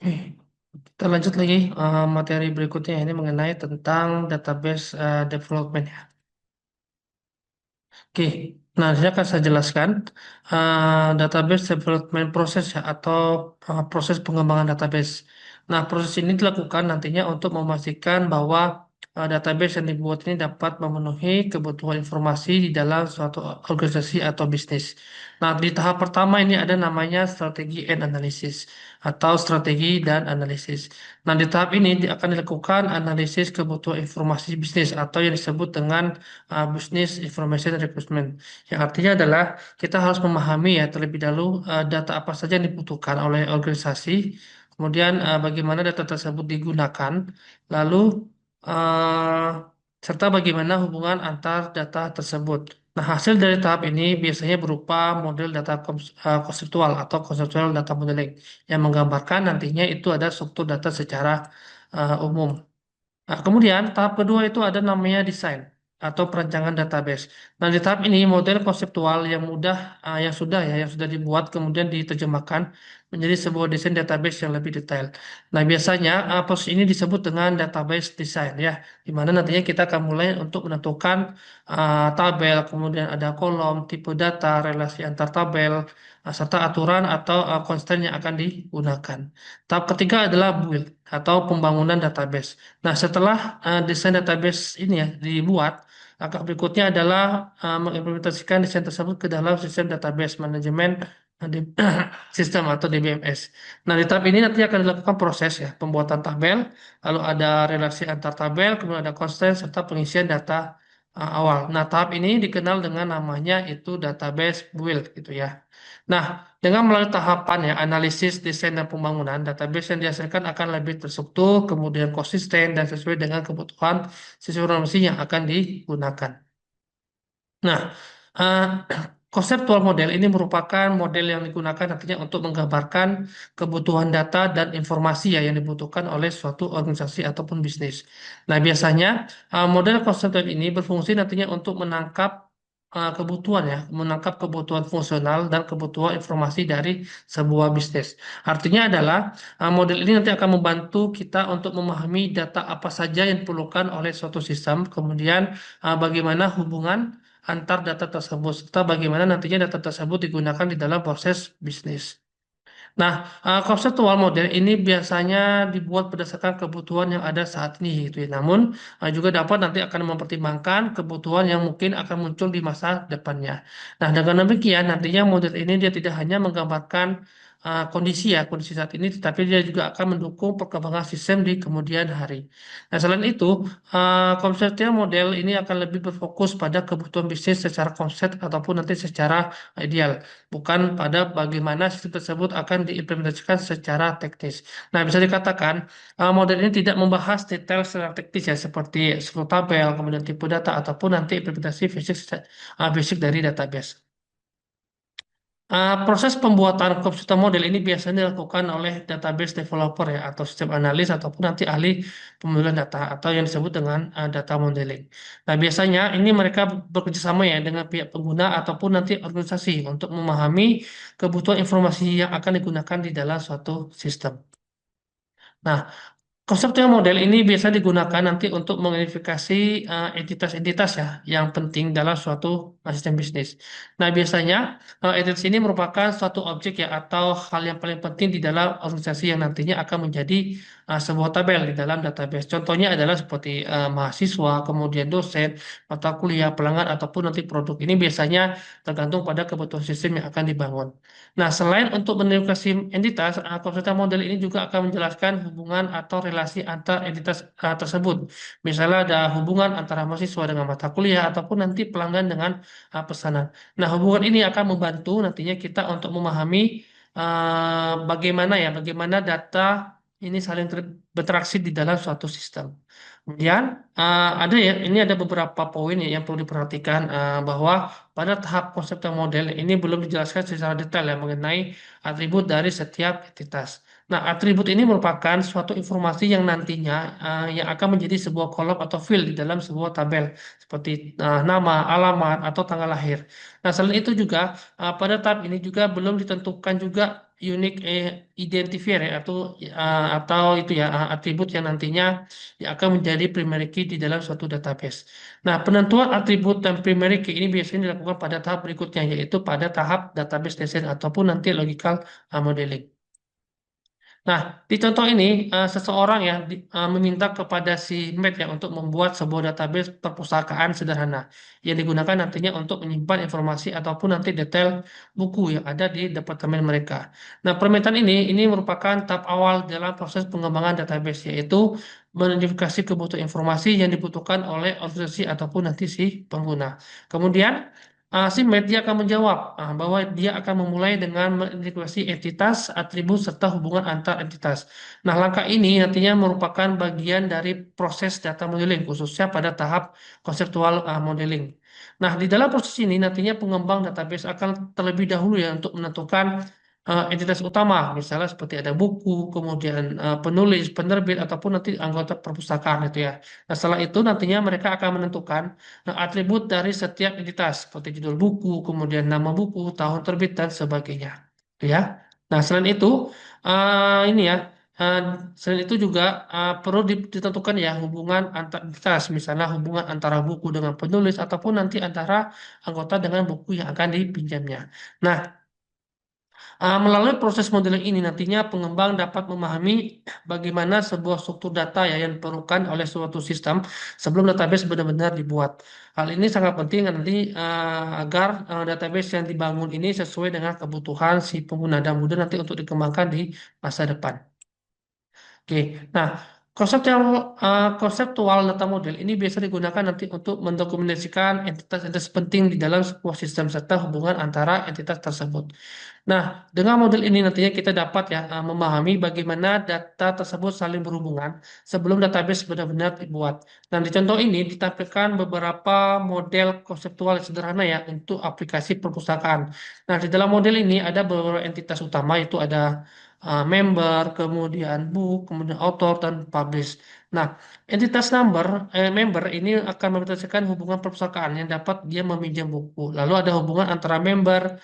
Oke, kita lanjut lagi materi berikutnya ini mengenai tentang database development ya. Oke, nah saya akan saya jelaskan database development process ya atau proses pengembangan database. Nah, proses ini dilakukan nantinya untuk memastikan bahwa database yang dibuat ini dapat memenuhi kebutuhan informasi di dalam suatu organisasi atau bisnis. Nah, di tahap pertama ini ada namanya strategi and analysis atau strategi dan analisis. Nah, di tahap ini akan dilakukan analisis kebutuhan informasi bisnis atau yang disebut dengan Business Information Requirement. Yang artinya adalah kita harus memahami ya terlebih dahulu data apa saja yang dibutuhkan oleh organisasi, kemudian bagaimana data tersebut digunakan, lalu eh, serta bagaimana hubungan antar data tersebut. Nah, hasil dari tahap ini biasanya berupa model data konseptual atau conceptual data modeling yang menggambarkan nantinya itu ada struktur data secara umum. Nah, kemudian tahap kedua itu ada namanya desain atau perancangan database. Nah, di tahap ini model konseptual yang mudah yang sudah dibuat kemudian diterjemahkan menjadi sebuah desain database yang lebih detail. Nah, biasanya proses ini disebut dengan database design ya, di mana nantinya kita akan mulai untuk menentukan tabel, kemudian ada kolom, tipe data, relasi antar tabel, serta aturan atau constant yang akan digunakan. Tahap ketiga adalah build atau pembangunan database. Nah, setelah desain database ini ya dibuat, langkah berikutnya adalah mengimplementasikan desain tersebut ke dalam sistem database manajemen di sistem atau DBMS. Nah, di tahap ini nanti akan dilakukan proses ya, pembuatan tabel, lalu ada relasi antar tabel, kemudian ada constant serta pengisian data awal. Nah, tahap ini dikenal dengan namanya itu database build gitu ya. Nah, dengan melalui tahapan ya, analisis, desain, dan pembangunan, database yang dihasilkan akan lebih terstruktur, kemudian konsisten, dan sesuai dengan kebutuhan sisi informasi yang akan digunakan. Nah, eh, konseptual model ini merupakan model yang digunakan nantinya untuk menggambarkan kebutuhan data dan informasi ya yang dibutuhkan oleh suatu organisasi ataupun bisnis. Nah, biasanya model konseptual ini berfungsi nantinya untuk menangkap kebutuhan ya, menangkap kebutuhan fungsional dan kebutuhan informasi dari sebuah bisnis. Artinya adalah model ini nanti akan membantu kita untuk memahami data apa saja yang diperlukan oleh suatu sistem, kemudian bagaimana hubungan antar data tersebut, serta bagaimana nantinya data tersebut digunakan di dalam proses bisnis. Nah, konseptual model ini biasanya dibuat berdasarkan kebutuhan yang ada saat ini gitu ya. Namun, juga dapat nanti akan mempertimbangkan kebutuhan yang mungkin akan muncul di masa depannya. Nah, dengan demikian nantinya model ini dia tidak hanya menggambarkan kondisi ya, kondisi saat ini, tetapi dia juga akan mendukung perkembangan sistem di kemudian hari. Nah, selain itu, konseptual model ini akan lebih berfokus pada kebutuhan bisnis secara konsep ataupun nanti secara ideal, bukan pada bagaimana sistem tersebut akan diimplementasikan secara teknis. Nah, bisa dikatakan model ini tidak membahas detail secara teknis ya seperti struktur tabel, kemudian tipe data ataupun nanti implementasi basic dari database. Proses pembuatan komputer model ini biasanya dilakukan oleh database developer ya atau sistem analis ataupun nanti ahli pemodelan data atau yang disebut dengan data modeling. Nah, biasanya ini mereka bekerja sama ya dengan pihak pengguna ataupun nanti organisasi untuk memahami kebutuhan informasi yang akan digunakan di dalam suatu sistem. Nah, konseptual model ini biasa digunakan nanti untuk mengidentifikasi entitas-entitas ya yang penting dalam suatu sistem bisnis. Nah, biasanya entitas ini merupakan suatu objek ya atau hal yang paling penting di dalam organisasi yang nantinya akan menjadi sebuah tabel di dalam database. Contohnya adalah seperti mahasiswa, kemudian dosen, mata kuliah, pelanggan ataupun nanti produk. Ini biasanya tergantung pada kebutuhan sistem yang akan dibangun. Nah, selain untuk mengidentifikasi entitas, konseptual model ini juga akan menjelaskan hubungan atau relasi antar entitas tersebut. Misalnya ada hubungan antara mahasiswa dengan mata kuliah ataupun nanti pelanggan dengan pesanan. Nah, hubungan ini akan membantu nantinya kita untuk memahami bagaimana data ini saling berinteraksi di dalam suatu sistem. Kemudian ini ada beberapa poin ya yang perlu diperhatikan bahwa pada tahap konseptual model ini belum dijelaskan secara detail ya mengenai atribut dari setiap entitas. Nah, atribut ini merupakan suatu informasi yang nantinya yang akan menjadi sebuah kolom atau field di dalam sebuah tabel seperti nama, alamat, atau tanggal lahir. Nah, selain itu juga pada tahap ini juga belum ditentukan juga unique identifier ya, atau itu ya atribut yang nantinya yang akan menjadi primary key di dalam suatu database. Nah, penentuan atribut dan primary key ini biasanya dilakukan pada tahap berikutnya, yaitu pada tahap database design ataupun nanti logical modeling. Nah, di contoh ini seseorang ya meminta kepada si Matt ya untuk membuat sebuah database perpustakaan sederhana yang digunakan nantinya untuk menyimpan informasi ataupun nanti detail buku yang ada di departemen mereka. Nah, permintaan ini merupakan tahap awal dalam proses pengembangan database, yaitu mengidentifikasi kebutuhan informasi yang dibutuhkan oleh organisasi ataupun nanti si pengguna. Kemudian si media akan menjawab bahwa dia akan memulai dengan mengintegrasi entitas, atribut, serta hubungan antar entitas. Nah, langkah ini nantinya merupakan bagian dari proses data modeling, khususnya pada tahap konseptual modeling. Nah, di dalam proses ini nantinya pengembang database akan terlebih dahulu ya untuk menentukan entitas utama, misalnya seperti ada buku, kemudian penulis, penerbit, ataupun nanti anggota perpustakaan itu ya. Nah, setelah itu nantinya mereka akan menentukan atribut dari setiap entitas seperti judul buku, kemudian nama buku, tahun terbit dan sebagainya. Gitu ya. Nah, selain itu ini ya, eh, selain itu juga perlu ditentukan ya hubungan antar entitas, misalnya hubungan antara buku dengan penulis ataupun nanti antara anggota dengan buku yang akan dipinjamnya. Nah, melalui proses modeling ini nantinya pengembang dapat memahami bagaimana sebuah struktur data ya yang diperlukan oleh suatu sistem sebelum database benar-benar dibuat. Hal ini sangat penting nanti agar database yang dibangun ini sesuai dengan kebutuhan si pengguna dan mudah nanti untuk dikembangkan di masa depan. Oke, nah konseptual data model ini biasa digunakan nanti untuk mendokumentasikan entitas-entitas penting di dalam sebuah sistem serta hubungan antara entitas tersebut. Nah, dengan model ini nantinya kita dapat ya memahami bagaimana data tersebut saling berhubungan sebelum database benar-benar dibuat. Dan di contoh ini ditampilkan beberapa model konseptual yang sederhana ya untuk aplikasi perpustakaan. Nah, di dalam model ini ada beberapa entitas utama yaitu ada member, kemudian book, kemudian author dan publish. Nah, entitas member ini akan memperhatikan hubungan perpustakaan yang dapat dia meminjam buku. Lalu ada hubungan antara member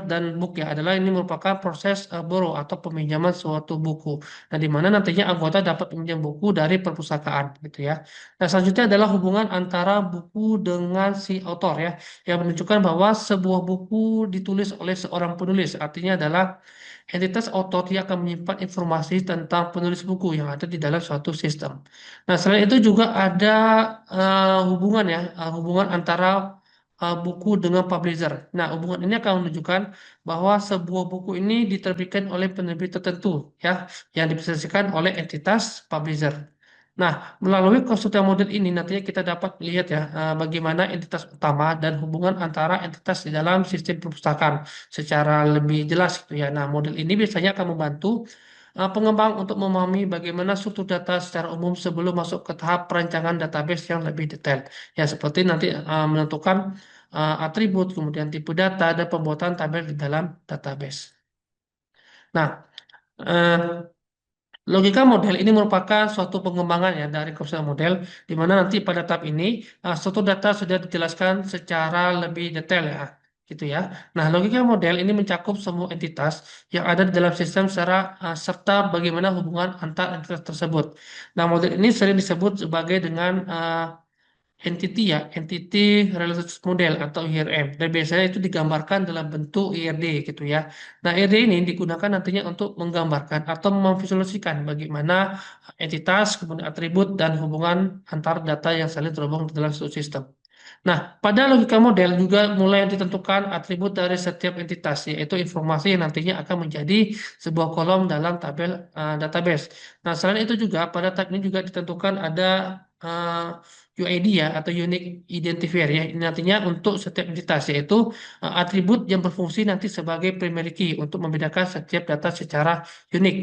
dan book ya adalah ini merupakan proses borrow atau peminjaman suatu buku. Nah, di mana nantinya anggota dapat meminjam buku dari perpustakaan gitu ya. Nah, selanjutnya adalah hubungan antara buku dengan si author ya yang menunjukkan bahwa sebuah buku ditulis oleh seorang penulis. Artinya adalah entitas author dia akan menyimpan informasi tentang penulis buku yang ada di dalam suatu sistem. Nah, selain itu juga ada hubungan ya, hubungan antara buku dengan publisher. Nah, hubungan ini akan menunjukkan bahwa sebuah buku ini diterbitkan oleh penerbit tertentu ya, yang dipresentasikan oleh entitas publisher. Nah, melalui konsultan model ini nantinya kita dapat melihat ya bagaimana entitas utama dan hubungan antara entitas di dalam sistem perpustakaan secara lebih jelas gitu ya. Nah, model ini biasanya akan membantu pengembang untuk memahami bagaimana struktur data secara umum sebelum masuk ke tahap perancangan database yang lebih detail. Ya, seperti nanti menentukan atribut, kemudian tipe data, dan pembuatan tabel di dalam database. Nah, eh, logika model ini merupakan suatu pengembangan ya dari konsep model, di mana nanti pada tahap ini struktur data sudah dijelaskan secara lebih detail ya, gitu ya. Nah, logika model ini mencakup semua entitas yang ada di dalam sistem secara serta bagaimana hubungan antar entitas tersebut. Nah, model ini sering disebut sebagai dengan entity ya, entity relationship model atau IRM. Dan biasanya itu digambarkan dalam bentuk IRD gitu ya. Nah, IRD ini digunakan nantinya untuk menggambarkan atau memvisualisasikan bagaimana entitas, kemudian atribut dan hubungan antar data yang saling terhubung di dalam suatu sistem. Nah, pada logika model juga mulai ditentukan atribut dari setiap entitas, yaitu informasi yang nantinya akan menjadi sebuah kolom dalam tabel database. Nah, selain itu juga pada tab ini juga ditentukan ada UID ya atau Unique Identifier ya. Ini nantinya untuk setiap entitas, yaitu atribut yang berfungsi nanti sebagai primary key untuk membedakan setiap data secara unik.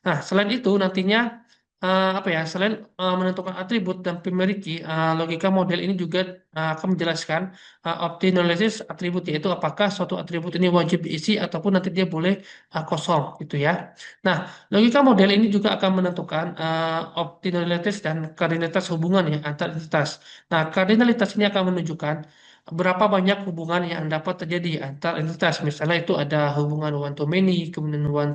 Nah, selain itu nantinya apa ya selain menentukan atribut dan primary key logika model ini juga akan menjelaskan optionalities atribut yaitu apakah suatu atribut ini wajib diisi ataupun nanti dia boleh kosong gitu ya. Nah, logika model ini juga akan menentukan optionalities dan kardinalitas hubungan ya antar entitas. Nah, kardinalitas ini akan menunjukkan berapa banyak hubungan yang dapat terjadi antar entitas. Misalnya itu ada hubungan one to many, kemudian one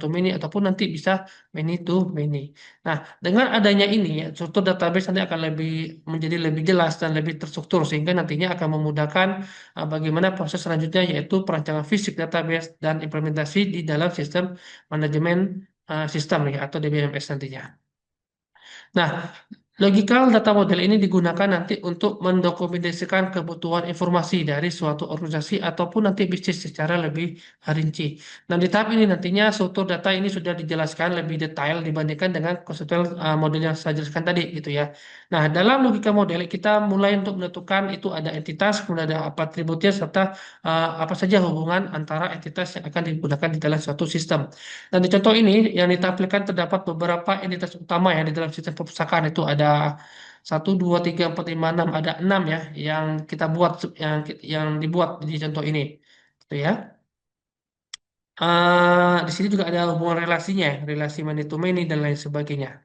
to many, ataupun nanti bisa many to many. Nah, dengan adanya ini, ya, struktur database nanti akan menjadi lebih jelas dan lebih terstruktur, sehingga nantinya akan memudahkan bagaimana proses selanjutnya, yaitu perancangan fisik database dan implementasi di dalam sistem manajemen sistem ya, atau DBMS nantinya. Nah, logical data model ini digunakan nanti untuk mendokumentasikan kebutuhan informasi dari suatu organisasi ataupun nanti bisnis secara lebih rinci. Nah, di tahap ini nantinya struktur data ini sudah dijelaskan lebih detail dibandingkan dengan konseptual model yang saya jelaskan tadi gitu ya. Nah, dalam logika model kita mulai untuk menentukan itu ada entitas, kemudian ada apa atributnya serta apa saja hubungan antara entitas yang akan digunakan di dalam suatu sistem. Dan di contoh ini yang ditampilkan terdapat beberapa entitas utama ya di dalam sistem perpustakaan itu ada 1, 2, 3, 4, 5, 6, ada 6 ya yang kita buat yang dibuat di contoh ini, gitu ya. Di sini juga ada hubungan relasinya, ya, relasi many to many dan lain sebagainya.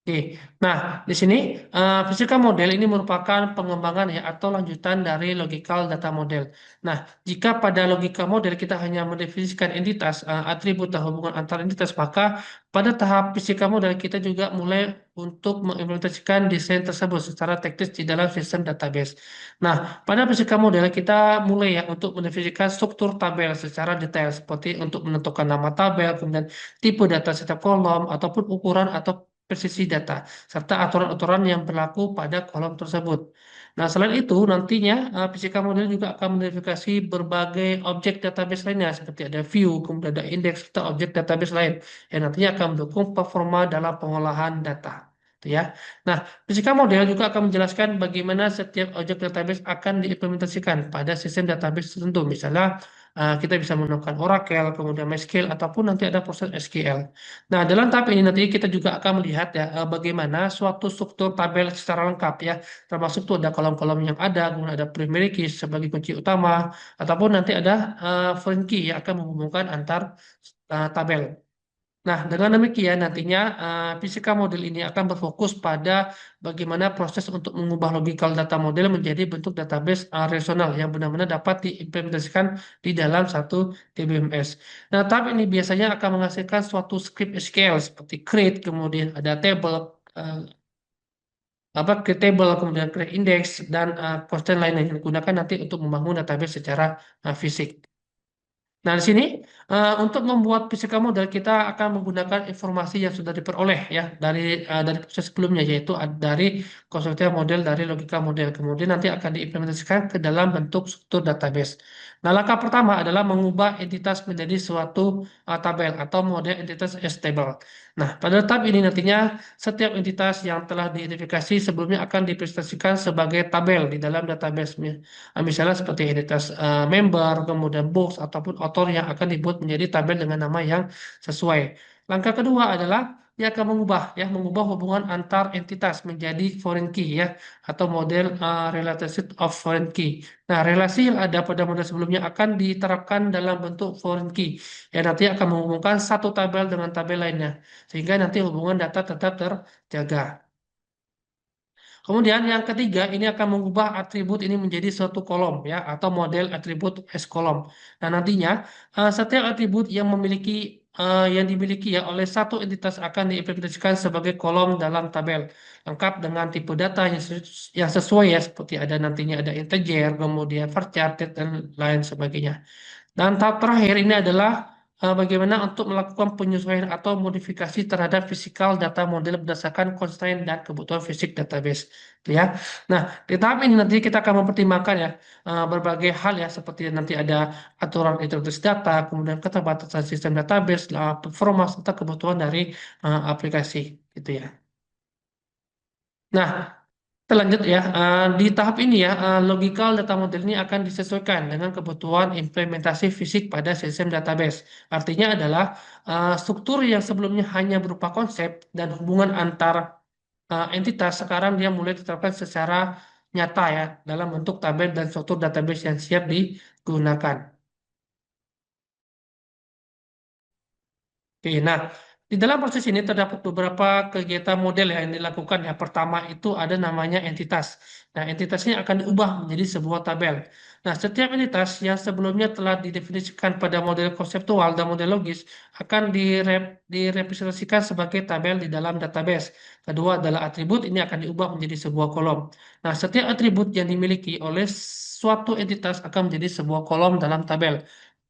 Oke, nah di sini physical model ini merupakan pengembangan ya atau lanjutan dari logical data model. Nah, jika pada logika model kita hanya mendefinisikan entitas, atribut dan hubungan antar entitas, maka pada tahap physical model kita juga mulai untuk mengimplementasikan desain tersebut secara teknis di dalam sistem database. Nah, pada physical model kita mulai ya untuk mendefinisikan struktur tabel secara detail seperti untuk menentukan nama tabel, kemudian tipe data setiap kolom ataupun ukuran atau presisi data, serta aturan-aturan yang berlaku pada kolom tersebut. Nah, selain itu, nantinya fisika model juga akan mengidentifikasi berbagai objek database lainnya, seperti ada view, kemudian ada indeks, serta objek database lain, yang nantinya akan mendukung performa dalam pengolahan data. Gitu ya. Nah, fisika model juga akan menjelaskan bagaimana setiap objek database akan diimplementasikan pada sistem database tertentu. Misalnya, kita bisa menggunakan Oracle, kemudian MySQL, ataupun nanti ada proses SQL. Nah, dalam tahap ini nanti kita juga akan melihat ya bagaimana suatu struktur tabel secara lengkap ya, termasuk tuh ada kolom-kolom yang ada, kemudian ada primary key sebagai kunci utama, ataupun nanti ada foreign key yang akan menghubungkan antar tabel. Nah, dengan demikian nantinya fisika model ini akan berfokus pada bagaimana proses untuk mengubah logical data model menjadi bentuk database relasional yang benar-benar dapat diimplementasikan di dalam satu DBMS. Nah, tahap ini biasanya akan menghasilkan suatu script SQL seperti create, kemudian ada table, eh, create table, kemudian create index dan constant lain yang digunakan nanti untuk membangun database secara fisik. Nah, di sini untuk membuat physical model kita akan menggunakan informasi yang sudah diperoleh ya dari proses sebelumnya yaitu dari konseptual model dari logika model. Kemudian nanti akan diimplementasikan ke dalam bentuk struktur database. Nah, langkah pertama adalah mengubah entitas menjadi suatu tabel atau model entitas as table. Nah, pada tahap ini nantinya setiap entitas yang telah diidentifikasi sebelumnya akan dipresentasikan sebagai tabel di dalam database. Misalnya seperti identitas member, kemudian books, ataupun author yang akan dibuat menjadi tabel dengan nama yang sesuai. Langkah kedua adalah dia akan mengubah hubungan antar entitas menjadi foreign key ya, atau model relationship of foreign key. Nah, relasi yang ada pada model sebelumnya akan diterapkan dalam bentuk foreign key, yang nanti akan menghubungkan satu tabel dengan tabel lainnya, sehingga nanti hubungan data tetap terjaga. Kemudian yang ketiga ini akan mengubah atribut ini menjadi suatu kolom ya atau model atribut S kolom. Nah, nantinya setiap atribut yang dimiliki ya oleh satu entitas akan diimplementasikan sebagai kolom dalam tabel lengkap dengan tipe data yang sesuai ya seperti ada nantinya ada integer, kemudian varchar dan lain sebagainya. Dan tahap terakhir ini adalah bagaimana untuk melakukan penyesuaian atau modifikasi terhadap physical data model berdasarkan constraint dan kebutuhan fisik database. Gitu ya. Nah, di tahap ini nanti kita akan mempertimbangkan ya berbagai hal ya seperti nanti ada aturan integritas data, kemudian keterbatasan sistem database, performa serta kebutuhan dari aplikasi gitu ya. Nah, kita lanjut ya. Di tahap ini ya, logical data model ini akan disesuaikan dengan kebutuhan implementasi fisik pada sistem database. Artinya adalah struktur yang sebelumnya hanya berupa konsep dan hubungan antar entitas, sekarang dia mulai diterapkan secara nyata ya, dalam bentuk tabel dan struktur database yang siap digunakan. Oke, nah Di dalam proses ini terdapat beberapa kegiatan model yang dilakukan. Yang pertama itu ada namanya entitas. Nah, entitas ini akan diubah menjadi sebuah tabel. Nah, setiap entitas yang sebelumnya telah didefinisikan pada model konseptual dan model logis akan direpresentasikan sebagai tabel di dalam database. Kedua adalah atribut, ini akan diubah menjadi sebuah kolom. Nah, setiap atribut yang dimiliki oleh suatu entitas akan menjadi sebuah kolom dalam tabel.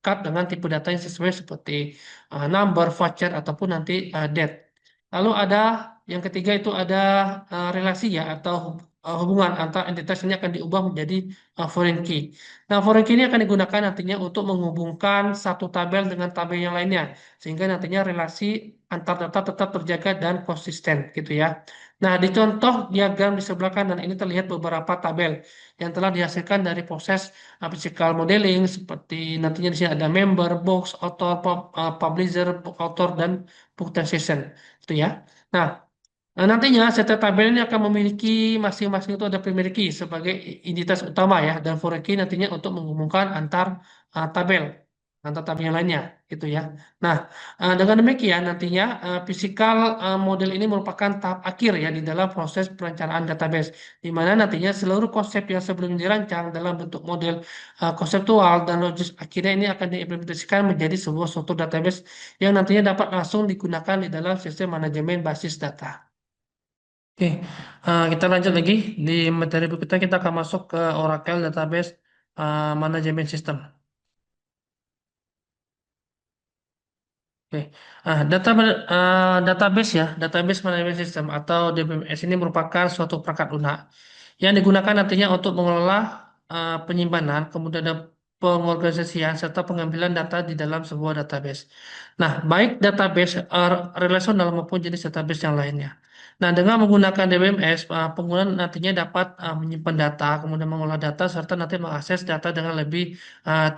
Lengkap dengan tipe data yang sesuai seperti number, voucher, ataupun nanti date. Lalu ada yang ketiga itu ada relasi ya atau hubungan antar entitas ini akan diubah menjadi foreign key. Nah, foreign key ini akan digunakan nantinya untuk menghubungkan satu tabel dengan tabel yang lainnya sehingga nantinya relasi antar data tetap terjaga dan konsisten gitu ya. Nah, di contoh diagram di sebelah kanan ini terlihat beberapa tabel yang telah dihasilkan dari proses physical modeling seperti nantinya di sini ada member, box, author, publisher, book author dan book translation itu ya. Nah, nantinya setiap tabel ini akan memiliki masing-masing itu ada primary key sebagai identitas utama ya dan foreign key nantinya untuk menghubungkan antar tabel yang lainnya gitu ya. Nah, dengan demikian nantinya physical model ini merupakan tahap akhir ya di dalam proses perencanaan database di mana nantinya seluruh konsep yang sebelumnya dirancang dalam bentuk model konseptual dan logis akhirnya ini akan diimplementasikan menjadi sebuah suatu database yang nantinya dapat langsung digunakan di dalam sistem manajemen basis data. Oke, kita lanjut lagi. Di materi berikutnya kita akan masuk ke Oracle Database Management System. Oke, database ya, Database Management System atau DBMS ini merupakan suatu perangkat lunak yang digunakan nantinya untuk mengelola penyimpanan, kemudian ada pengorganisasian serta pengambilan data di dalam sebuah database. Nah, baik database relasional maupun jenis database yang lainnya. Nah, dengan menggunakan DBMS, pengguna nantinya dapat menyimpan data, kemudian mengolah data serta nanti mengakses data dengan lebih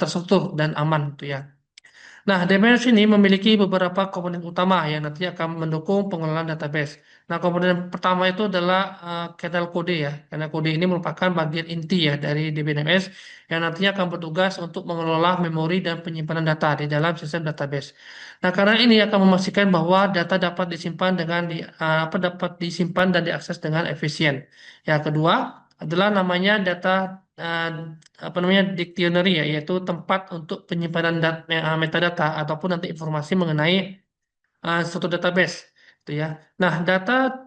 terstruktur dan aman, gitu ya. Nah, DBMS ini memiliki beberapa komponen utama yang nanti akan mendukung pengelolaan database. Nah, komponen pertama itu adalah kernel kode ya. Kernel kode ini merupakan bagian inti ya dari DBMS yang nantinya akan bertugas untuk mengelola memori dan penyimpanan data di dalam sistem database. Nah, karena ini akan memastikan bahwa data dapat disimpan dapat disimpan dan diakses dengan efisien. Yang kedua adalah namanya data eh, apa namanya dictionary ya, yaitu tempat untuk penyimpanan metadata ataupun nanti informasi mengenai suatu database, gitu ya. Nah, data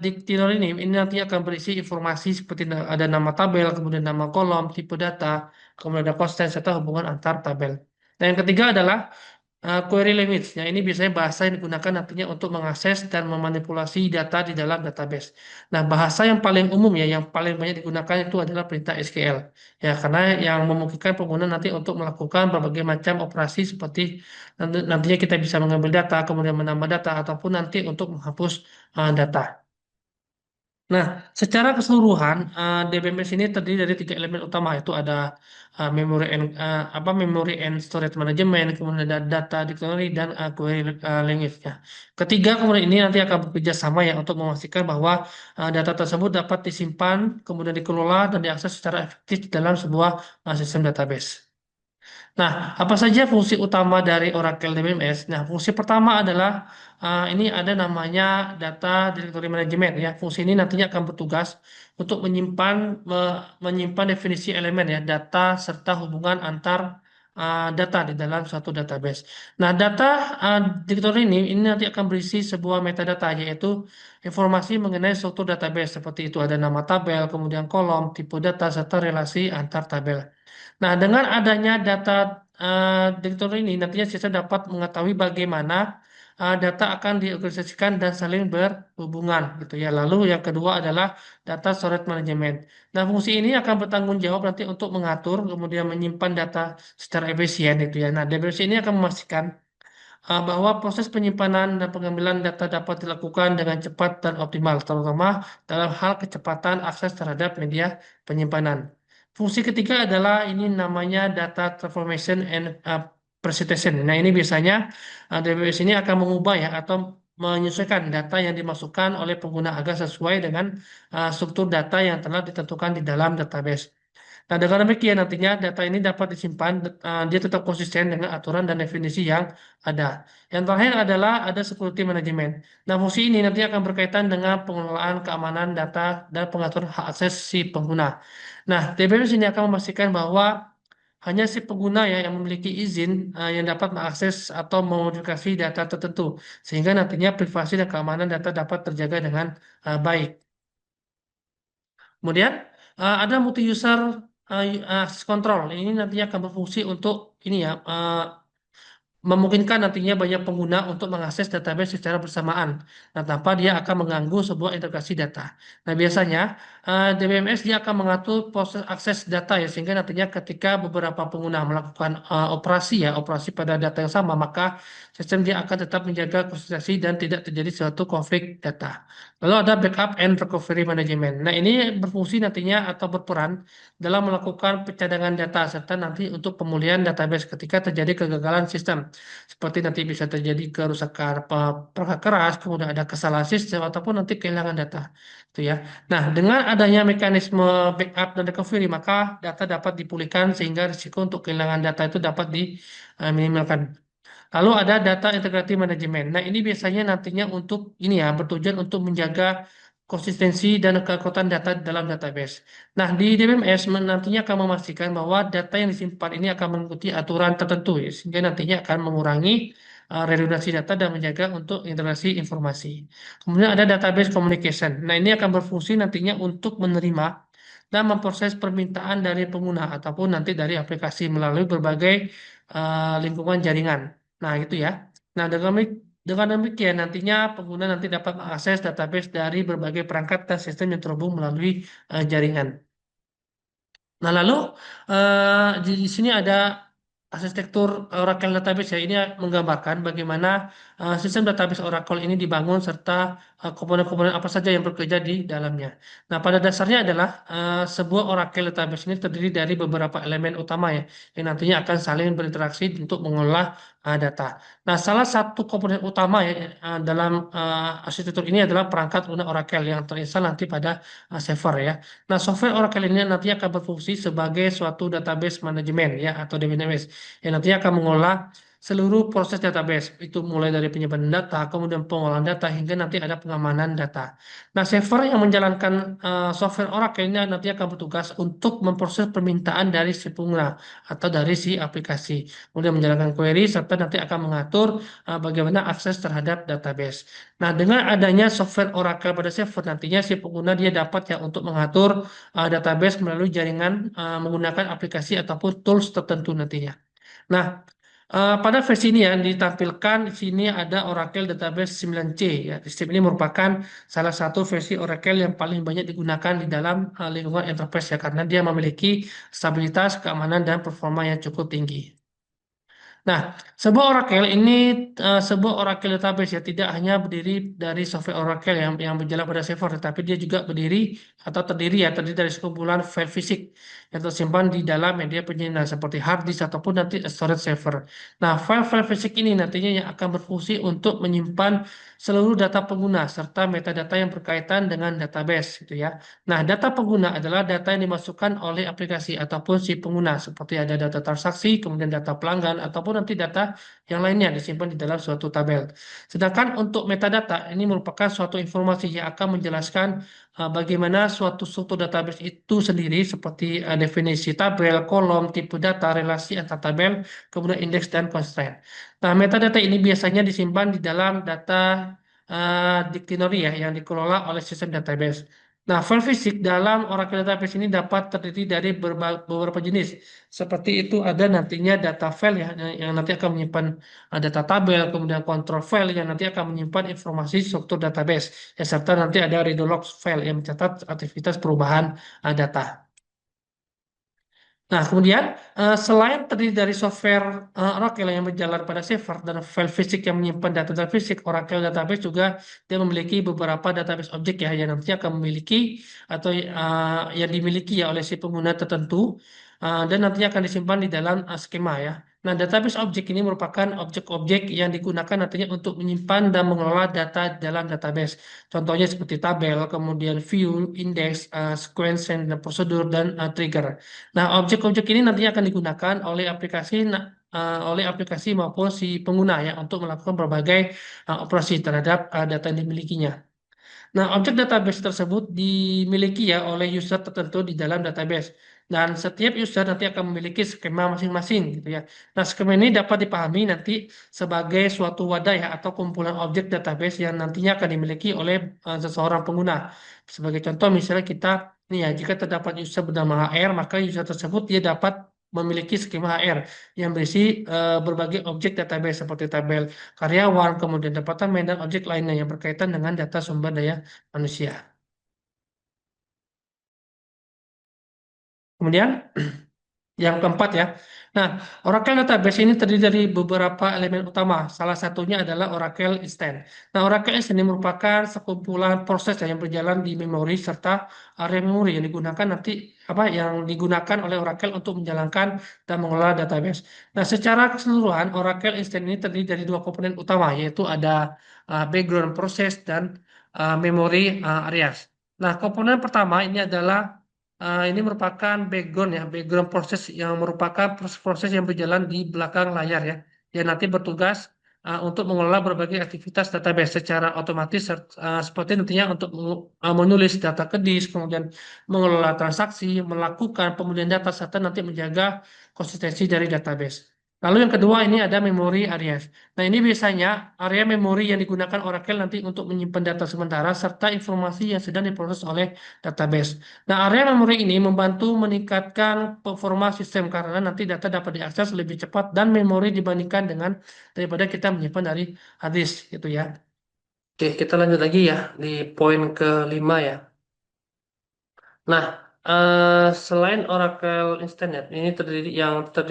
dictionary ini nanti akan berisi informasi seperti ada nama tabel, kemudian nama kolom, tipe data, kemudian ada konsten serta hubungan antar tabel. Dan yang ketiga adalah query language. Nah, ini biasanya bahasa yang digunakan nantinya untuk mengakses dan memanipulasi data di dalam database. Nah, bahasa yang paling umum ya, yang paling banyak digunakan itu adalah perintah SQL. Ya, karena yang memungkinkan pengguna nanti untuk melakukan berbagai macam operasi seperti nantinya kita bisa mengambil data, kemudian menambah data, ataupun nanti untuk menghapus data. Nah, secara keseluruhan DBMS ini terdiri dari tiga elemen utama yaitu ada memory and storage management, kemudian ada data dictionary dan query language ya. Ketiga kemudian ini nanti akan bekerja sama ya untuk memastikan bahwa data tersebut dapat disimpan, kemudian dikelola dan diakses secara efektif dalam sebuah sistem database. Nah, apa saja fungsi utama dari Oracle DBMS? Nah, fungsi pertama adalah ini ada namanya data directory management ya. Fungsi ini nantinya akan bertugas untuk menyimpan definisi elemen ya, data serta hubungan antar data di dalam suatu database. Nah, data directory ini nanti akan berisi sebuah metadata yaitu informasi mengenai struktur database seperti itu ada nama tabel, kemudian kolom, tipe data serta relasi antar tabel. Nah, dengan adanya data direktur ini, nantinya sistem dapat mengetahui bagaimana data akan diorganisasikan dan saling berhubungan, gitu ya. Lalu yang kedua adalah data storage management. Nah, fungsi ini akan bertanggung jawab nanti untuk mengatur, kemudian menyimpan data secara efisien, gitu ya. Nah, DBMS ini akan memastikan bahwa proses penyimpanan dan pengambilan data dapat dilakukan dengan cepat dan optimal, terutama dalam hal kecepatan akses terhadap media penyimpanan. Fungsi ketiga adalah ini namanya data transformation and presentation. Nah, ini biasanya DBMS ini akan mengubah ya atau menyesuaikan data yang dimasukkan oleh pengguna agar sesuai dengan struktur data yang telah ditentukan di dalam database. Nah, dengan demikian nantinya data ini dapat disimpan, dia tetap konsisten dengan aturan dan definisi yang ada. Yang terakhir adalah ada security management. Nah, fungsi ini nanti akan berkaitan dengan pengelolaan keamanan data dan pengaturan hak akses si pengguna. Nah, DBMS ini akan memastikan bahwa hanya si pengguna ya yang memiliki izin yang dapat mengakses atau memodifikasi data tertentu, sehingga nantinya privasi dan keamanan data dapat terjaga dengan baik. Kemudian ada multi user access control. Ini nantinya akan berfungsi untuk ini ya, memungkinkan nantinya banyak pengguna untuk mengakses database secara bersamaan, nah, tanpa dia akan mengganggu sebuah integrasi data. Nah, biasanya DBMS dia akan mengatur proses akses data ya, sehingga nantinya ketika beberapa pengguna melakukan operasi pada data yang sama, maka sistem dia akan tetap menjaga konsistensi dan tidak terjadi suatu konflik data. Lalu ada backup and recovery management. Nah, ini berfungsi nantinya atau berperan dalam melakukan pencadangan data serta nanti untuk pemulihan database ketika terjadi kegagalan sistem. Seperti nanti bisa terjadi kerusakan perangkat keras, kemudian ada kesalahan sistem ataupun nanti kehilangan data. Itu ya. Nah, dengan adanya mekanisme backup dan recovery, maka data dapat dipulihkan sehingga risiko untuk kehilangan data itu dapat diminimalkan. Lalu ada data integrity management. Nah, ini biasanya nantinya untuk ini ya, bertujuan untuk menjaga konsistensi dan kekuatan data dalam database. Nah, di DBMS nantinya akan memastikan bahwa data yang disimpan ini akan mengikuti aturan tertentu ya, sehingga nantinya akan mengurangi redundansi data dan menjaga untuk integrasi informasi. Kemudian ada database communication. Nah, ini akan berfungsi nantinya untuk menerima dan memproses permintaan dari pengguna ataupun nanti dari aplikasi melalui berbagai lingkungan jaringan. Nah, itu ya. Nah, dengan demikian nantinya pengguna nanti dapat mengakses database dari berbagai perangkat dan sistem yang terhubung melalui jaringan. Nah, lalu di sini ada arsitektur Oracle Database ya. Ini menggambarkan bagaimana sistem database Oracle ini dibangun serta komponen-komponen apa saja yang bekerja di dalamnya. Nah, pada dasarnya adalah sebuah Oracle Database ini terdiri dari beberapa elemen utama ya, yang nantinya akan saling berinteraksi untuk mengolah data. Nah, salah satu komponen utama ya dalam arsitektur ini adalah perangkat lunak Oracle yang terinstal nanti pada server ya. Nah, software Oracle ini nantinya akan berfungsi sebagai suatu database manajemen ya atau DBMS yang nantinya akan mengolah seluruh proses database itu mulai dari penyimpanan data, kemudian pengolahan data hingga nanti ada pengamanan data. Nah, server yang menjalankan software Oracle ini nanti akan bertugas untuk memproses permintaan dari si pengguna atau dari si aplikasi, kemudian menjalankan query serta nanti akan mengatur bagaimana akses terhadap database. Nah, dengan adanya software Oracle pada server nantinya si pengguna dia dapat ya untuk mengatur database melalui jaringan menggunakan aplikasi ataupun tools tertentu nantinya. Nah, pada versi ini yang ditampilkan di sini ada Oracle Database 9C ya. Sistem ini merupakan salah satu versi Oracle yang paling banyak digunakan di dalam lingkungan enterprise ya karena dia memiliki stabilitas, keamanan dan performa yang cukup tinggi. Nah, sebuah Oracle ini sebuah Oracle database ya tidak hanya berdiri dari software Oracle yang berjalan pada server, tetapi dia juga berdiri atau terdiri dari sekumpulan file fisik yang tersimpan di dalam media penyimpanan seperti hard disk ataupun nanti storage server. Nah, file-file fisik ini nantinya yang akan berfungsi untuk menyimpan seluruh data pengguna serta metadata yang berkaitan dengan database gitu ya. Nah, data pengguna adalah data yang dimasukkan oleh aplikasi ataupun si pengguna, seperti ada data transaksi, kemudian data pelanggan, ataupun nanti data yang lainnya disimpan di dalam suatu tabel. Sedangkan untuk metadata, ini merupakan suatu informasi yang akan menjelaskan bagaimana suatu struktur database itu sendiri, seperti definisi tabel, kolom, tipe data, relasi antar tabel, kemudian indeks dan constraint. Nah, metadata ini biasanya disimpan di dalam data dictionary ya, yang dikelola oleh sistem database. Nah, file fisik dalam Oracle Database ini dapat terdiri dari beberapa jenis. Seperti itu ada nantinya data file ya, yang nanti akan menyimpan data tabel, kemudian control file yang nanti akan menyimpan informasi struktur database, ya, serta nanti ada redo logs file yang mencatat aktivitas perubahan data. Nah, kemudian selain terdiri dari software Oracle yang berjalan pada server dan file fisik yang menyimpan data fisik, Oracle Database juga dia memiliki beberapa database objek ya yang nanti akan memiliki atau yang dimiliki ya oleh si pengguna tertentu dan nantinya akan disimpan di dalam skema ya. Nah, database objek ini merupakan objek-objek yang digunakan nantinya untuk menyimpan dan mengelola data dalam database. Contohnya seperti tabel, kemudian view, index, sequence, dan prosedur, dan trigger. Nah, objek-objek ini nantinya akan digunakan oleh aplikasi maupun si pengguna ya untuk melakukan berbagai operasi terhadap data yang dimilikinya. Nah, objek database tersebut dimiliki ya oleh user tertentu di dalam database. Dan setiap user nanti akan memiliki skema masing-masing gitu ya. Nah, skema ini dapat dipahami nanti sebagai suatu wadah ya atau kumpulan objek database yang nantinya akan dimiliki oleh seseorang pengguna. Sebagai contoh misalnya kita nih ya, jika terdapat user bernama HR, maka user tersebut dia dapat memiliki skema HR yang berisi berbagai objek database seperti tabel karyawan, kemudian departemen dan objek lainnya yang berkaitan dengan data sumber daya manusia. Kemudian yang keempat ya. Nah, Oracle Database ini terdiri dari beberapa elemen utama. Salah satunya adalah Oracle Instance. Nah, Oracle Instance ini merupakan sekumpulan proses yang berjalan di memori serta area memori yang digunakan nanti yang digunakan oleh Oracle untuk menjalankan dan mengelola database. Nah, secara keseluruhan Oracle Instance ini terdiri dari dua komponen utama yaitu ada background proses dan memory areas. Nah, komponen pertama ini adalah ini merupakan background ya, background proses yang merupakan proses-proses yang berjalan di belakang layar ya, yang nanti bertugas untuk mengelola berbagai aktivitas database secara otomatis seperti nantinya untuk menulis data ke disk, kemudian mengelola transaksi, melakukan pemulihan data serta nanti menjaga konsistensi dari database. Lalu yang kedua ini ada memory areas. Nah ini biasanya area memori yang digunakan Oracle nanti untuk menyimpan data sementara serta informasi yang sedang diproses oleh database. Nah, area memori ini membantu meningkatkan performa sistem karena nanti data dapat diakses lebih cepat dan memori dibandingkan dengan daripada kita menyimpan dari hard disk gitu ya. Oke, kita lanjut lagi ya di poin kelima ya. Nah, selain Oracle Instannet, ini terdiri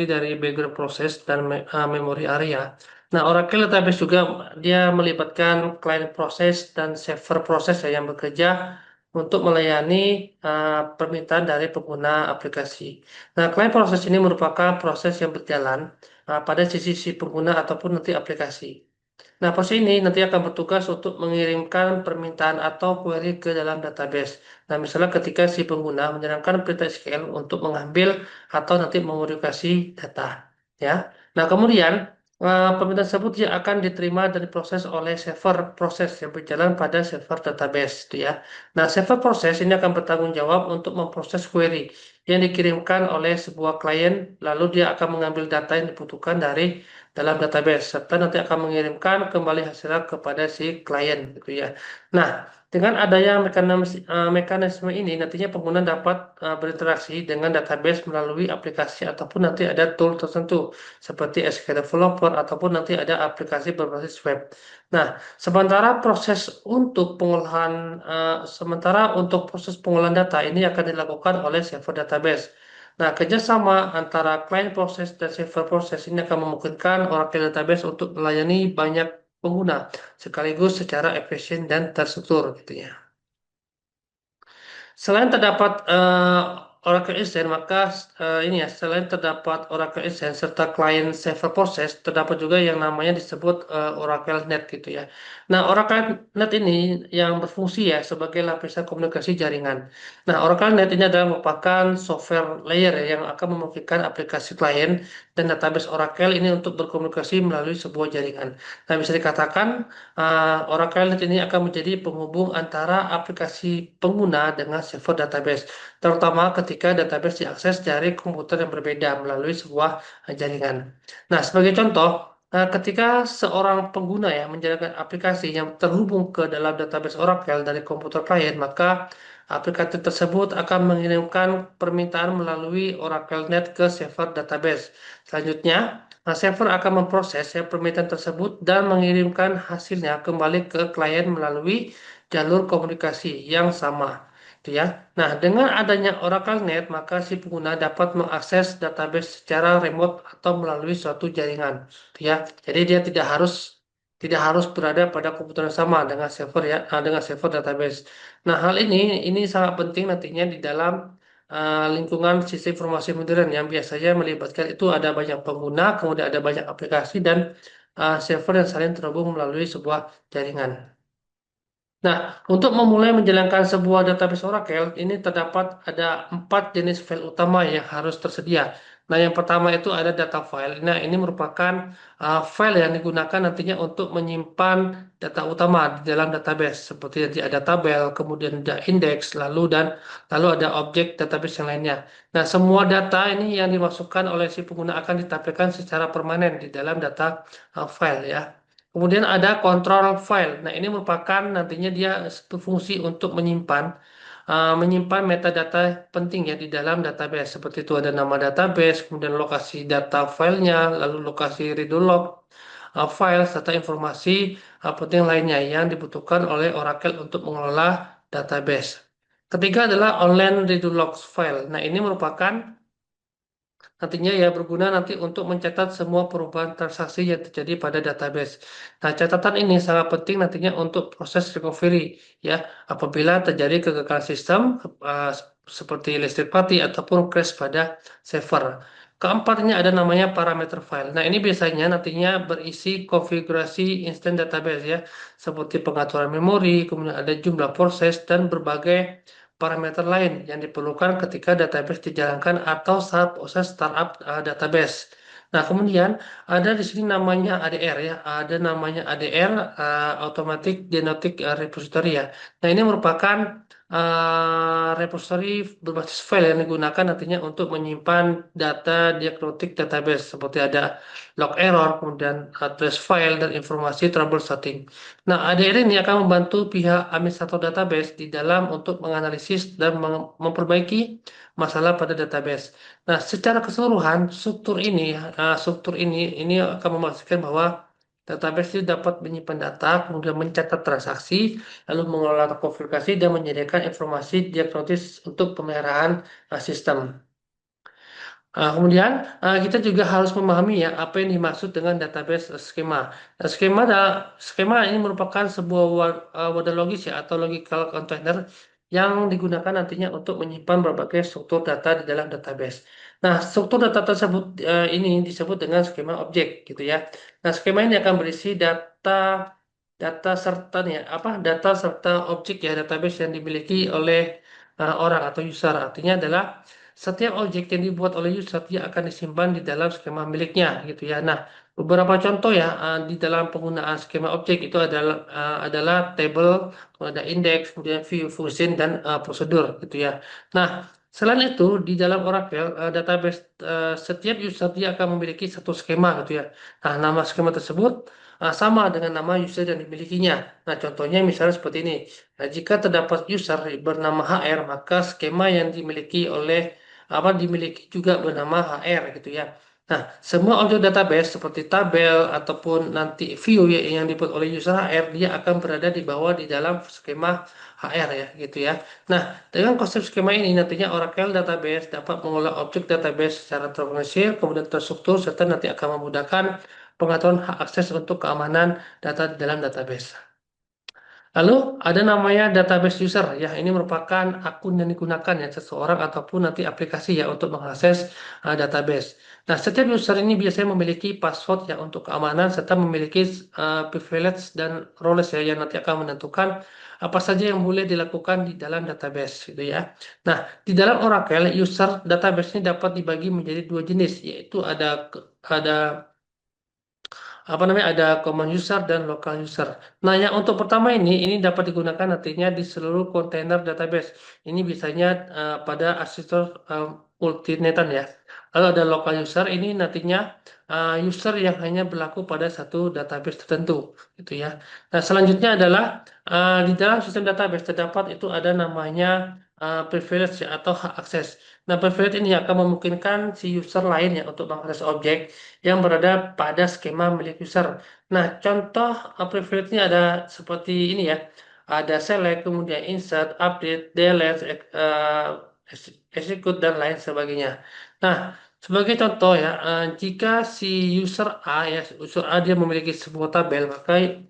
dari background process dan memory area. Nah, Oracle Database juga dia melibatkan client process dan server process ya, yang bekerja untuk melayani permintaan dari pengguna aplikasi. Nah, client process ini merupakan proses yang berjalan pada sisi si pengguna ataupun nanti aplikasi. Nah, pos ini nanti akan bertugas untuk mengirimkan permintaan atau query ke dalam database. Nah, misalnya ketika si pengguna menjalankan perintah SQL untuk mengambil atau nanti memodifikasi data, ya. Nah, kemudian permintaan tersebut dia akan diterima dan diproses oleh server proses yang berjalan pada server database, itu ya. Nah, server proses ini akan bertanggung jawab untuk memproses query yang dikirimkan oleh sebuah klien, lalu dia akan mengambil data yang dibutuhkan dari dalam database serta nanti akan mengirimkan kembali hasilnya kepada si klien gitu ya. Nah, dengan adanya mekanisme ini nantinya pengguna dapat berinteraksi dengan database melalui aplikasi ataupun nanti ada tool tertentu seperti SQL Developer ataupun nanti ada aplikasi berbasis web. Nah, sementara untuk proses pengolahan data ini akan dilakukan oleh server database. Nah, kerjasama antara client process dan server process ini akan memungkinkan Oracle Database untuk melayani banyak pengguna sekaligus secara efisien dan terstruktur gitu ya. Selain terdapat Oracle Instance, maka selain terdapat Oracle Instance serta client server process, terdapat juga yang namanya disebut Oracle Net gitu ya. Nah, Oracle Net ini yang berfungsi ya sebagai lapisan komunikasi jaringan. Nah, Oracle Net ini adalah merupakan software layer ya, yang akan memungkinkan aplikasi klien dan database Oracle ini untuk berkomunikasi melalui sebuah jaringan. Nah, bisa dikatakan Oracle Net ini akan menjadi penghubung antara aplikasi pengguna dengan server database, terutama ketika database diakses dari komputer yang berbeda melalui sebuah jaringan. Nah, sebagai contoh, ketika seorang pengguna ya menjalankan aplikasi yang terhubung ke dalam database Oracle dari komputer klien, maka aplikasi tersebut akan mengirimkan permintaan melalui Oracle Net ke server database. Selanjutnya, server akan memproses ya, permintaan tersebut dan mengirimkan hasilnya kembali ke klien melalui jalur komunikasi yang sama. Itu ya. Nah, dengan adanya Oracle Net, maka si pengguna dapat mengakses database secara remote atau melalui suatu jaringan. Itu ya. Jadi dia tidak harus berada pada komputer yang sama dengan server database. Nah, hal ini sangat penting nantinya di dalam lingkungan sistem informasi modern yang biasanya melibatkan itu ada banyak pengguna, kemudian ada banyak aplikasi dan server yang saling terhubung melalui sebuah jaringan. Nah, untuk memulai menjalankan sebuah database Oracle, ini terdapat ada 4 jenis file utama yang harus tersedia. Nah, yang pertama itu ada data file. Nah, ini merupakan file yang digunakan nantinya untuk menyimpan data utama di dalam database. Seperti nanti ada tabel, kemudian ada index, lalu ada objek database yang lainnya. Nah, semua data ini yang dimasukkan oleh si pengguna akan ditampilkan secara permanen di dalam data file ya. Kemudian ada control file. Nah, ini merupakan nantinya dia berfungsi untuk menyimpan metadata penting ya di dalam database. Seperti itu ada nama database, kemudian lokasi data filenya, lalu lokasi redo log file serta informasi penting lainnya yang dibutuhkan oleh Oracle untuk mengelola database. Ketiga adalah online redo logs file. Nah, ini merupakan nantinya ya berguna nanti untuk mencatat semua perubahan transaksi yang terjadi pada database. Nah, catatan ini sangat penting nantinya untuk proses recovery ya apabila terjadi kegagalan sistem eh, seperti listrik mati ataupun crash pada server. Keempat ini ada namanya parameter file. Nah, ini biasanya nantinya berisi konfigurasi instant database ya, seperti pengaturan memori, kemudian ada jumlah proses dan berbagai parameter lain yang diperlukan ketika database dijalankan atau saat proses startup database. Nah, kemudian ada di sini namanya ADR ya, ada namanya ADR Automatic Diagnostic Repository ya. Nah, ini merupakan repository berbasis file yang digunakan nantinya untuk menyimpan data diagnostic database seperti ada log error, kemudian address file dan informasi troubleshooting. Nah, ADR ini akan membantu pihak administrator database di dalam untuk menganalisis dan memperbaiki masalah pada database. Nah, secara keseluruhan struktur ini akan memastikan bahwa database itu dapat menyimpan data, kemudian mencatat transaksi, lalu mengelola konfigurasi dan menyediakan informasi diagnosis untuk pemeliharaan sistem. Kemudian kita juga harus memahami ya apa yang dimaksud dengan database skema. Nah, skema ini merupakan sebuah wadah logis ya atau logical container yang digunakan nantinya untuk menyimpan berbagai struktur data di dalam database. Nah, struktur data tersebut ini disebut dengan skema objek gitu ya. Nah, skema ini akan berisi data serta nih ya, data serta objek ya database yang dimiliki oleh orang atau user. Artinya adalah setiap objek yang dibuat oleh user dia akan disimpan di dalam skema miliknya gitu ya. Nah, beberapa contoh ya di dalam penggunaan skema objek itu adalah table, kemudian ada index, kemudian view, function dan prosedur gitu ya. Nah, selain itu di dalam Oracle database setiap user dia akan memiliki satu skema gitu ya. Nah, nama skema tersebut sama dengan nama user yang dimilikinya. Nah, contohnya misalnya seperti ini. Nah, jika terdapat user bernama HR, maka skema yang dimiliki juga bernama HR gitu ya. Nah, semua objek database seperti tabel ataupun nanti view ya, yang dibuat oleh user HR, dia akan berada di bawah di dalam skema HR ya gitu ya. Nah, dengan konsep skema ini nantinya Oracle Database dapat mengolah objek database secara terorganisir, kemudian terstruktur, serta nanti akan memudahkan pengaturan hak akses untuk keamanan data di dalam database. Lalu ada namanya database user ya, ini merupakan akun yang digunakan ya seseorang ataupun nanti aplikasi ya untuk mengakses database. Nah, setiap user ini biasanya memiliki password ya untuk keamanan serta memiliki privilege dan roles ya yang nanti akan menentukan apa saja yang boleh dilakukan di dalam database gitu ya. Nah, di dalam Oracle user database ini dapat dibagi menjadi 2 jenis yaitu ada ada common user dan local user. Nah, yang untuk pertama ini dapat digunakan nantinya di seluruh kontainer database. Ini biasanya pada arsitektur multinetan ya. Lalu ada local user ini nantinya user yang hanya berlaku pada satu database tertentu, gitu ya. Nah, selanjutnya adalah di dalam sistem database terdapat itu ada namanya privilege ya, atau hak akses. Nah, privilege ini akan memungkinkan si user lain ya untuk mengakses objek yang berada pada skema milik user. Nah, contoh privilege-nya ada seperti ini ya. Ada select, kemudian insert, update, delete, execute, dan lain sebagainya. Nah, sebagai contoh ya, jika si user A dia memiliki sebuah tabel, maka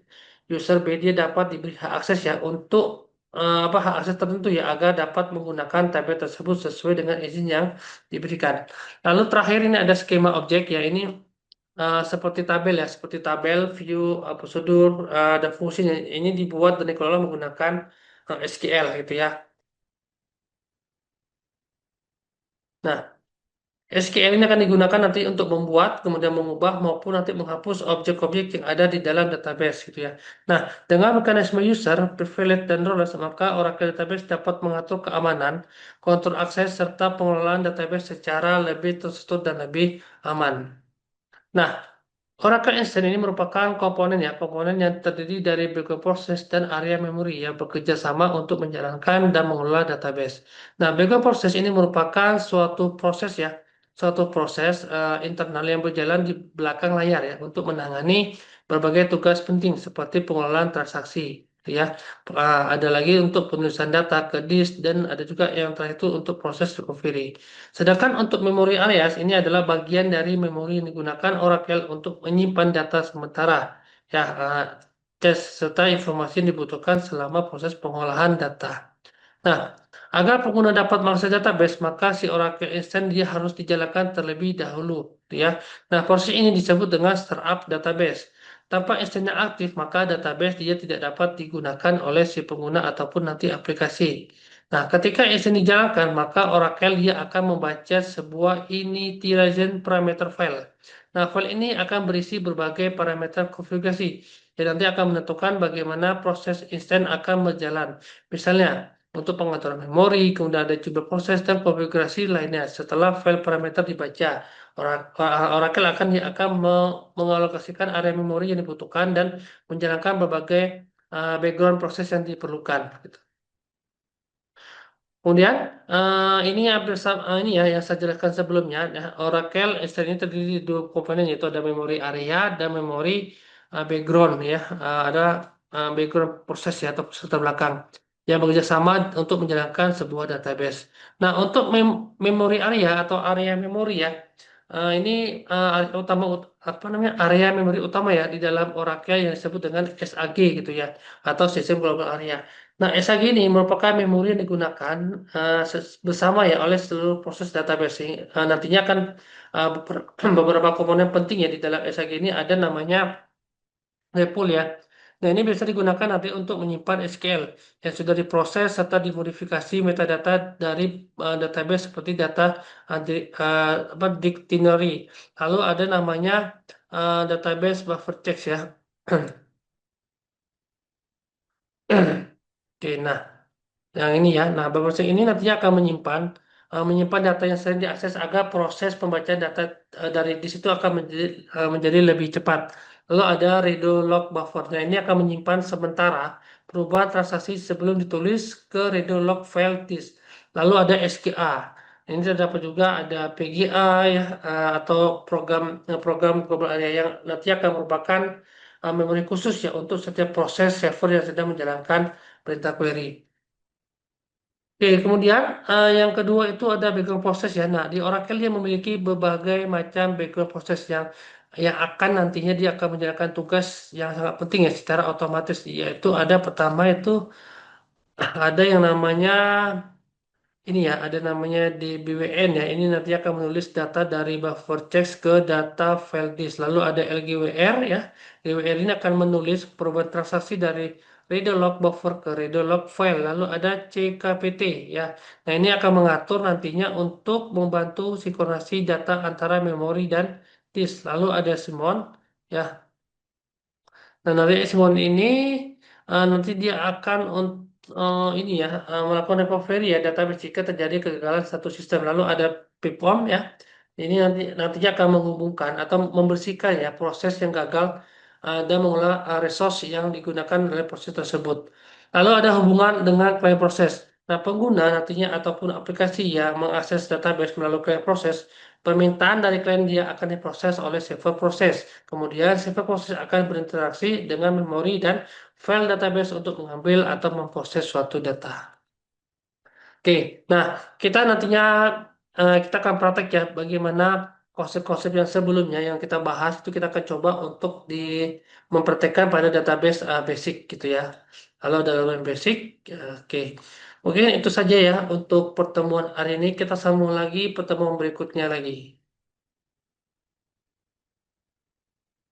user B dia dapat diberi hak akses ya untuk apa hak akses tertentu ya agar dapat menggunakan tabel tersebut sesuai dengan izin yang diberikan. Lalu terakhir ini ada skema objek ya ini seperti tabel ya seperti tabel, view, prosedur dan fungsinya ini dibuat dan dikelola menggunakan SQL gitu ya. Nah, SQL ini akan digunakan nanti untuk membuat, kemudian mengubah maupun nanti menghapus objek-objek yang ada di dalam database gitu ya. Nah, dengan mekanisme user, privilege dan roles, maka Oracle Database dapat mengatur keamanan, kontrol akses serta pengelolaan database secara lebih terstruktur dan lebih aman. Nah, Oracle Instant ini merupakan komponen yang terdiri dari background process dan area memori yang bekerja sama untuk menjalankan dan mengelola database. Nah, background process ini merupakan suatu proses internal yang berjalan di belakang layar ya untuk menangani berbagai tugas penting seperti pengelolaan transaksi, ya. Ada lagi untuk penulisan data ke disk dan ada juga yang terakhir itu untuk proses recovery. Sedangkan untuk memori alias ini adalah bagian dari memori yang digunakan Oracle untuk menyimpan data sementara, ya, cache serta informasi yang dibutuhkan selama proses pengolahan data. Nah, agar pengguna dapat mengakses database, maka si Oracle Instant dia harus dijalankan terlebih dahulu, ya. Nah, proses ini disebut dengan startup database. Tanpa instannya aktif, maka database dia tidak dapat digunakan oleh si pengguna ataupun nanti aplikasi. Nah, ketika instant dijalankan, maka Oracle dia akan membaca sebuah initialization parameter file. Nah, file ini akan berisi berbagai parameter konfigurasi yang nanti akan menentukan bagaimana proses instant akan berjalan. Misalnya, untuk pengaturan memori, kemudian ada juga proses dan konfigurasi lainnya. Setelah file parameter dibaca, Oracle akan mengalokasikan area memori yang dibutuhkan dan menjalankan berbagai background proses yang diperlukan. Gitu. Kemudian ini hampir ini ya yang saya jelaskan sebelumnya. Nah, Oracle Instant ini terdiri dari dua komponen yaitu ada memori area dan memori background ya. Ada background proses ya atau proses terbelakang yang bekerja sama untuk menjalankan sebuah database. Nah, untuk memori area atau area memori ya, ini area utama apa namanya area memori utama ya di dalam Oracle yang disebut dengan SAG gitu ya atau System Global Area. Nah, SAG ini merupakan memori yang digunakan bersama ya oleh seluruh proses database. Nantinya akan beberapa komponen penting ya di dalam SAG ini ada namanya REPL ya. Nah, ini bisa digunakan nanti untuk menyimpan SQL yang sudah diproses serta dimodifikasi metadata dari database seperti data apa, dictionary. Lalu ada namanya database buffer checks ya. Oke, nah. Yang ini ya. Nah, buffer ini nantinya akan menyimpan data yang sering diakses agar proses pembacaan data dari di situ akan menjadi lebih cepat. Lalu ada redo log buffer. Nah, ini akan menyimpan sementara perubahan transaksi sebelum ditulis ke redo log file disk. Lalu ada SQA. Ini terdapat juga ada PGA ya atau program global area yang nanti akan merupakan memori khusus ya untuk setiap proses server yang sedang menjalankan perintah query. Oke, kemudian yang kedua itu ada background process ya. Nah, di Oracle dia memiliki berbagai macam background process yang akan nantinya dia akan menjalankan tugas yang sangat penting ya secara otomatis. Yaitu ada pertama itu ada yang namanya ini ya, ada namanya DBWN ya. Ini nanti akan menulis data dari buffer checks ke data file disk. Lalu ada LGWR ya. LGWR ini akan menulis perubahan transaksi dari read log buffer ke read log file. Lalu ada CKPT ya. Nah, ini akan mengatur nantinya untuk membantu sinkronasi data antara memori dan disk. Lalu ada Simon ya. Nah, nanti Simon ini nanti dia akan ini ya melakukan recovery ya database jika terjadi kegagalan satu sistem. Lalu ada PPOM ya. Ini nantinya akan menghubungkan atau membersihkan ya proses yang gagal dan mengolah resource yang digunakan oleh proses tersebut. Lalu ada hubungan dengan client proses. Nah, pengguna nantinya ataupun aplikasi yang mengakses database melalui client proses, permintaan dari klien dia akan diproses oleh server proses. Kemudian server proses akan berinteraksi dengan memori dan file database untuk mengambil atau memproses suatu data. Oke, nah kita nantinya kita akan praktek ya bagaimana konsep-konsep yang sebelumnya yang kita bahas itu kita akan coba untuk mempraktekkan pada database basic gitu ya. Kalau dalam basic, ya, oke. Mungkin itu saja ya untuk pertemuan hari ini. Kita sambung lagi pertemuan berikutnya lagi.